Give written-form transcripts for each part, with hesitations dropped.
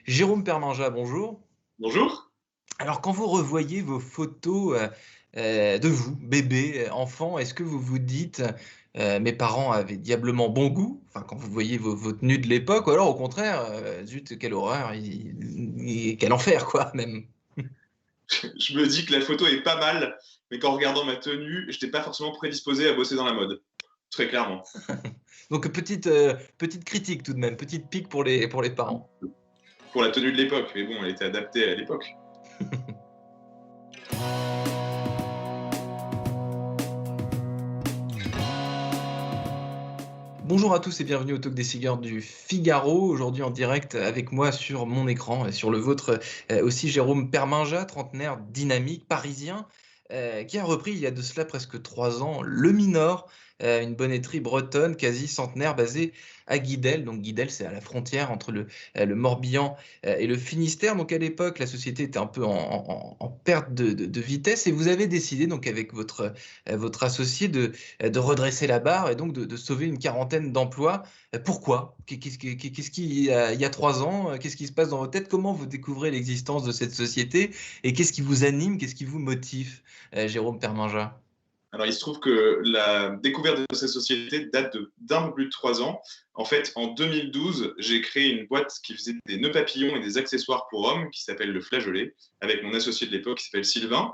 Jérôme Perminja, bonjour. Bonjour. Alors, quand vous revoyez vos photos de vous, bébé, enfant, est-ce que vous vous dites mes parents avaient diablement bon goût, enfin, quand vous voyez vos tenues de l'époque, ou alors au contraire, zut, quelle horreur, quel enfer, quoi, même. Je me dis que la photo est pas mal, mais qu'en regardant ma tenue, je n'étais pas forcément prédisposé à bosser dans la mode. Très clairement. Donc, petite critique tout de même, petite pique pour les parents. Pour la tenue de l'époque, mais bon, elle était adaptée à l'époque. Bonjour à tous et bienvenue au Talk des Cigares du Figaro. Aujourd'hui en direct avec moi sur mon écran et sur le vôtre aussi Jérôme Perminja, trentenaire dynamique parisien, qui a repris il y a de cela presque 3 ans le Minor, une bonneterie bretonne quasi centenaire basée à Guidel. Donc Guidel, c'est à la frontière entre le Morbihan et le Finistère. Donc à l'époque, la société était un peu en perte de vitesse et vous avez décidé donc avec votre associé de redresser la barre et donc de sauver une quarantaine d'emplois. Pourquoi? Qu'est-ce qui, il y a 3 ans, qu'est-ce qui se passe dans votre tête? Comment vous découvrez l'existence de cette société? Et qu'est-ce qui vous anime? Qu'est-ce qui vous motive, Jérôme Perminja? Alors, il se trouve que la découverte de cette société date d'un peu plus de 3 ans. En fait, en 2012, j'ai créé une boîte qui faisait des nœuds papillons et des accessoires pour hommes qui s'appelle le Flageolet, avec mon associé de l'époque qui s'appelle Sylvain.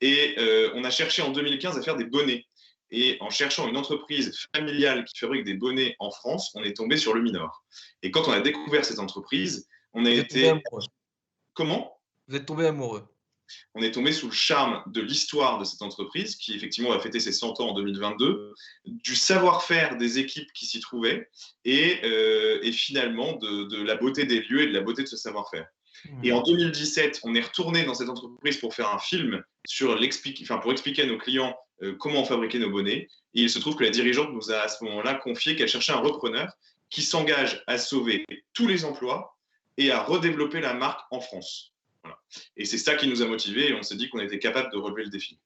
Et on a cherché en 2015 à faire des bonnets. Et en cherchant une entreprise familiale qui fabrique des bonnets en France, on est tombé sur le Minor. Et quand on a découvert cette entreprise, on a Vous êtes tombé été... amoureux. Comment? Vous êtes tombé amoureux. On est tombé sous le charme de l'histoire de cette entreprise, qui effectivement va fêter ses 100 ans en 2022, du savoir-faire des équipes qui s'y trouvaient, et finalement de la beauté des lieux et de la beauté de ce savoir-faire. Et Hmm. en 2017, on est retourné dans cette entreprise pour faire un film pour expliquer à nos clients comment on fabriquait nos bonnets. Et il se trouve que la dirigeante nous a à ce moment-là confié qu'elle cherchait un repreneur qui s'engage à sauver tous les emplois et à redévelopper la marque en France. Voilà. Et c'est ça qui nous a motivés et on s'est dit qu'on était capable de relever le défi.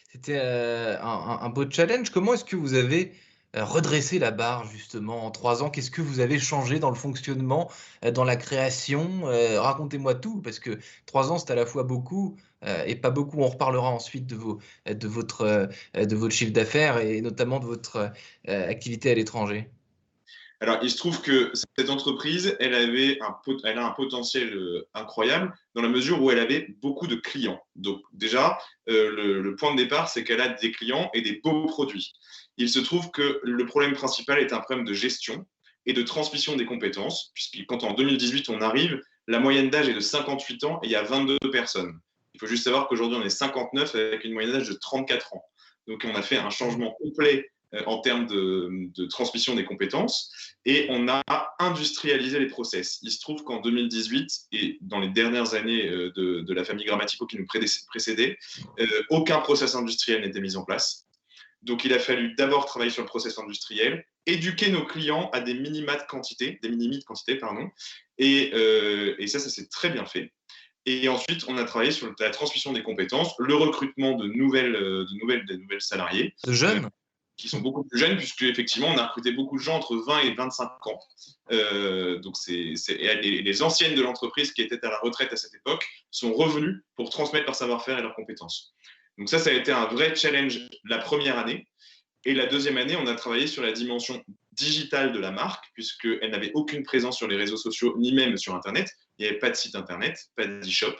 C'était un beau challenge. Comment est-ce que vous avez redressé la barre justement en 3 ans? Qu'est-ce que vous avez changé dans le fonctionnement, dans la création? Racontez-moi tout, parce que 3 ans, c'est à la fois beaucoup et pas beaucoup. On reparlera ensuite de votre chiffre d'affaires et notamment de votre activité à l'étranger. Alors, il se trouve que cette entreprise, elle a un potentiel incroyable dans la mesure où elle avait beaucoup de clients. Donc, déjà, le point de départ, c'est qu'elle a des clients et des beaux produits. Il se trouve que le problème principal est un problème de gestion et de transmission des compétences, puisque quand en 2018 on arrive, la moyenne d'âge est de 58 ans et il y a 22 personnes. Il faut juste savoir qu'aujourd'hui, on est 59 avec une moyenne d'âge de 34 ans. Donc, on a fait un changement complet en termes de transmission des compétences et on a industrialisé les process. Il se trouve qu'en 2018 et dans les dernières années de la famille Grammatico qui nous précédait, aucun process industriel n'était mis en place. Donc il a fallu d'abord travailler sur le process industriel, éduquer nos clients à des minimi de quantité, pardon, et ça s'est très bien fait. Et ensuite, on a travaillé sur la transmission des compétences, le recrutement de nouvelles salariés, De jeunes? qui sont beaucoup plus jeunes, puisque effectivement, on a recruté beaucoup de gens entre 20 et 25 ans. Donc, les anciennes de l'entreprise qui étaient à la retraite à cette époque sont revenues pour transmettre leur savoir-faire et leurs compétences. Donc, ça a été un vrai challenge la première année. Et la deuxième année, on a travaillé sur la dimension digitale de la marque, puisqu'elle n'avait aucune présence sur les réseaux sociaux, ni même sur Internet. Il n'y avait pas de site Internet, pas d'e-shop.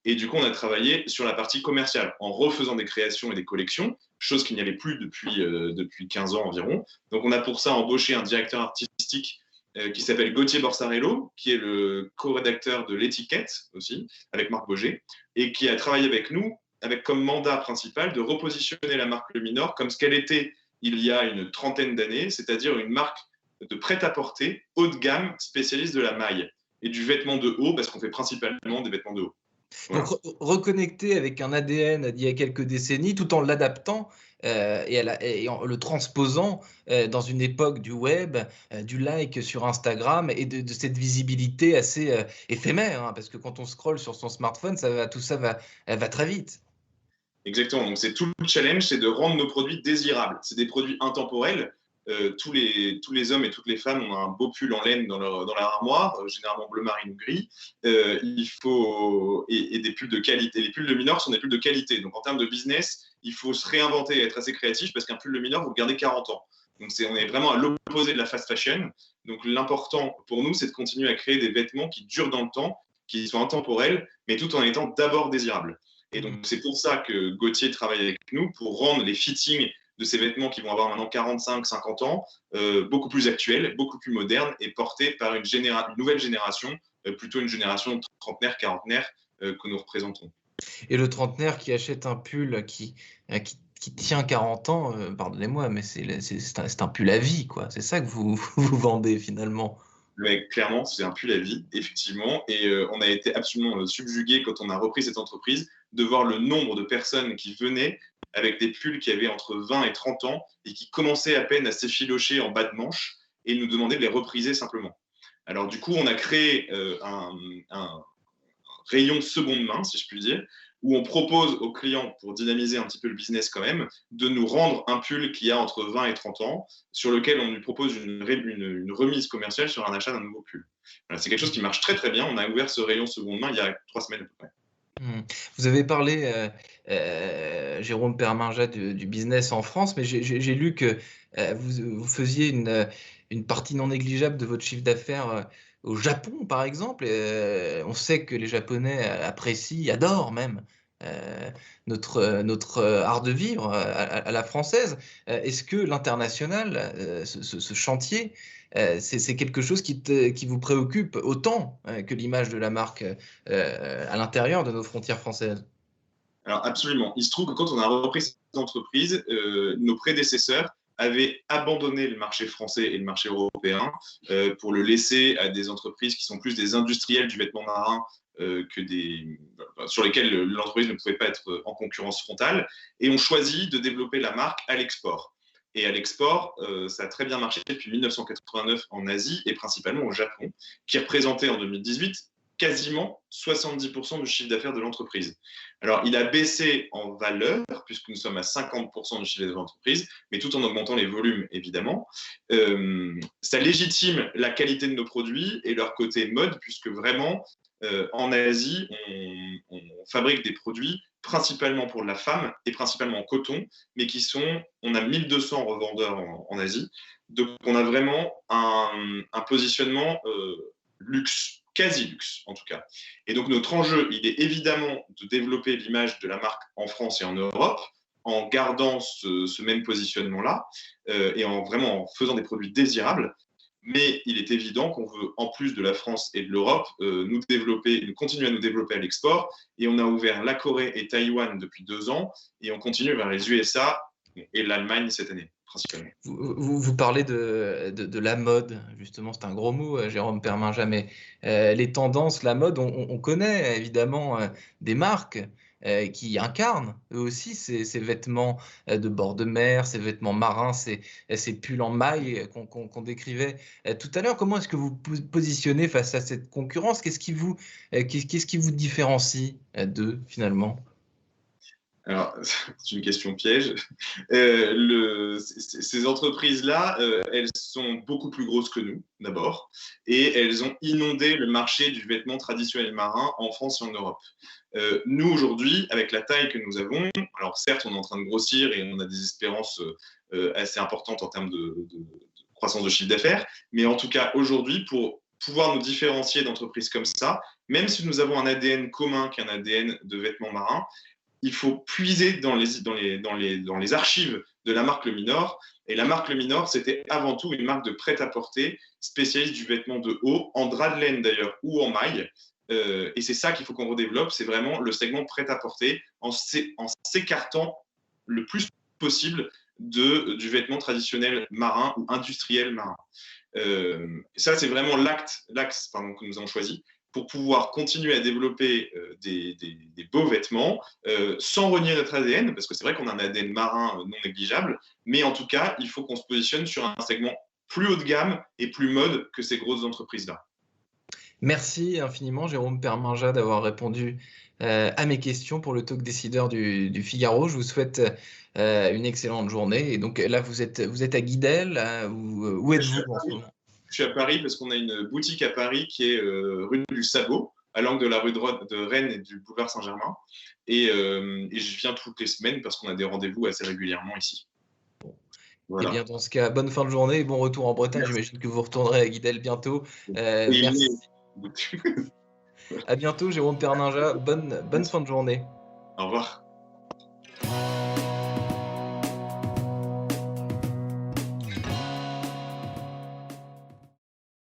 Et du coup, on a travaillé sur la partie commerciale, en refaisant des créations et des collections, chose qu'il n'y avait plus depuis 15 ans environ. Donc, on a pour ça embauché un directeur artistique qui s'appelle Gauthier Borsarello, qui est le co-rédacteur de l'étiquette aussi, avec Marc Boger, et qui a travaillé avec nous avec comme mandat principal de repositionner la marque Le Minor comme ce qu'elle était il y a une trentaine d'années, c'est-à-dire une marque de prêt-à-porter haut de gamme spécialiste de la maille et du vêtement de haut, parce qu'on fait principalement des vêtements de haut. Donc Voilà. reconnecter avec un ADN d'il y a quelques décennies, tout en l'adaptant et en le transposant dans une époque du web, du like sur Instagram et de cette visibilité assez éphémère, hein, parce que quand on scrolle sur son smartphone, tout ça va très vite. Exactement. Donc, c'est tout le challenge, c'est de rendre nos produits désirables. C'est des produits intemporels. tous les hommes et toutes les femmes ont un beau pull en laine dans leur armoire, généralement bleu marine ou gris. Et des pulls de qualité. Les pulls de mineur sont des pulls de qualité. Donc en termes de business, il faut se réinventer et être assez créatif parce qu'un pull de mineur, vous le gardez 40 ans. Donc on est vraiment à l'opposé de la fast fashion. Donc l'important pour nous, c'est de continuer à créer des vêtements qui durent dans le temps, qui sont intemporels, mais tout en étant d'abord désirables. Et donc c'est pour ça que Gauthier travaille avec nous pour rendre les fittings de ces vêtements qui vont avoir maintenant 45, 50 ans, beaucoup plus actuels, beaucoup plus modernes et portés par une nouvelle génération, plutôt une génération trentenaire, quarantenaire que nous représentons. Et le trentenaire qui achète un pull qui tient 40 ans, pardonnez-moi, mais c'est un pull à vie, quoi. C'est ça que vous vendez finalement. Mais clairement, c'est un pull à vie, effectivement. Et on a été absolument subjugué quand on a repris cette entreprise de voir le nombre de personnes qui venaient avec des pulls qui avaient entre 20 et 30 ans et qui commençaient à peine à s'effilocher en bas de manche et nous demandaient de les repriser simplement. Alors du coup, on a créé un rayon seconde main, si je puis dire, où on propose aux clients, pour dynamiser un petit peu le business quand même, de nous rendre un pull qui a entre 20 et 30 ans, sur lequel on lui propose une remise commerciale sur un achat d'un nouveau pull. Voilà, c'est quelque chose qui marche très très bien. On a ouvert ce rayon seconde main il y a 3 semaines à peu près. Vous avez parlé, Jérôme Perminjat, du business en France, mais j'ai lu que vous faisiez une partie non négligeable de votre chiffre d'affaires au Japon, par exemple. On sait que les Japonais apprécient, adorent même notre art de vivre à la française. Est-ce que l'international, ce chantier, c'est quelque chose qui vous préoccupe autant que l'image de la marque à l'intérieur de nos frontières françaises? Alors absolument. Il se trouve que quand on a repris cette entreprise, nos prédécesseurs avaient abandonné le marché français et le marché européen pour le laisser à des entreprises qui sont plus des industriels du vêtement marin sur lesquels l'entreprise ne pouvait pas être en concurrence frontale, et ont choisi de développer la marque à l'export. Et à l'export, ça a très bien marché depuis 1989 en Asie et principalement au Japon, qui représentait en 2018 quasiment 70% du chiffre d'affaires de l'entreprise. Alors, il a baissé en valeur, puisque nous sommes à 50% du chiffre d'affaires de l'entreprise, mais tout en augmentant les volumes, évidemment. Ça légitime la qualité de nos produits et leur côté mode, puisque vraiment, en Asie, on fabrique des produits principalement pour la femme et principalement en coton, mais on a 1200 revendeurs en Asie. Donc, on a vraiment un positionnement luxe, quasi-luxe en tout cas. Et donc notre enjeu, il est évidemment de développer l'image de la marque en France et en Europe, en gardant ce même positionnement-là, et vraiment en faisant des produits désirables. Mais il est évident qu'on veut, en plus de la France et de l'Europe, continuer à nous développer à l'export. Et on a ouvert la Corée et Taïwan depuis 2 ans, et on continue vers les USA et l'Allemagne cette année. Vous parlez de la mode, justement, c'est un gros mot, Jérôme Perminjat, mais les tendances, la mode, on connaît évidemment des marques qui incarnent eux aussi ces vêtements de bord de mer, ces vêtements marins, ces pulls en maille qu'on décrivait tout à l'heure. Comment est-ce que vous positionnez face à cette concurrence? Qu'est-ce qui vous différencie d'eux finalement? Alors, c'est une question piège. Ces entreprises-là, elles sont beaucoup plus grosses que nous, d'abord, et elles ont inondé le marché du vêtement traditionnel marin en France et en Europe. Nous, aujourd'hui, avec la taille que nous avons, alors certes, on est en train de grossir et on a des espérances assez importantes en termes de croissance de chiffre d'affaires, mais en tout cas, aujourd'hui, pour pouvoir nous différencier d'entreprises comme ça, même si nous avons un ADN commun qui est un ADN de vêtements marins, il faut puiser dans les archives de la marque Le Minor. Et la marque Le Minor, c'était avant tout une marque de prêt-à-porter, spécialiste du vêtement de haut, en drap de laine d'ailleurs, ou en maille. Et c'est ça qu'il faut qu'on redéveloppe, c'est vraiment le segment prêt-à-porter, en s'écartant le plus possible du vêtement traditionnel marin ou industriel marin. Ça, c'est vraiment l'axe que nous avons choisi pour pouvoir continuer à développer des beaux vêtements sans renier notre ADN, parce que c'est vrai qu'on a un ADN marin non négligeable, mais en tout cas, il faut qu'on se positionne sur un segment plus haut de gamme et plus mode que ces grosses entreprises-là. Merci infiniment, Jérôme Perminja, d'avoir répondu à mes questions pour le talk décideur du Figaro. Je vous souhaite une excellente journée. Et donc là, vous êtes à Guidel, où Je suis êtes-vous à en ce Paris, moment? je suis à Paris parce qu'on a une boutique à Paris qui est rue du Sabot, à l'angle de la rue de Rennes et du boulevard Saint-Germain. Et je viens toutes les semaines parce qu'on a des rendez-vous assez régulièrement ici. Eh bien, Voilà. dans ce cas, bonne fin de journée et bon retour en Bretagne. Merci. J'imagine que vous retournerez à Guidel bientôt. Et Merci. mais- À bientôt, Jérôme Perninja. Bonne fin de journée. Au revoir.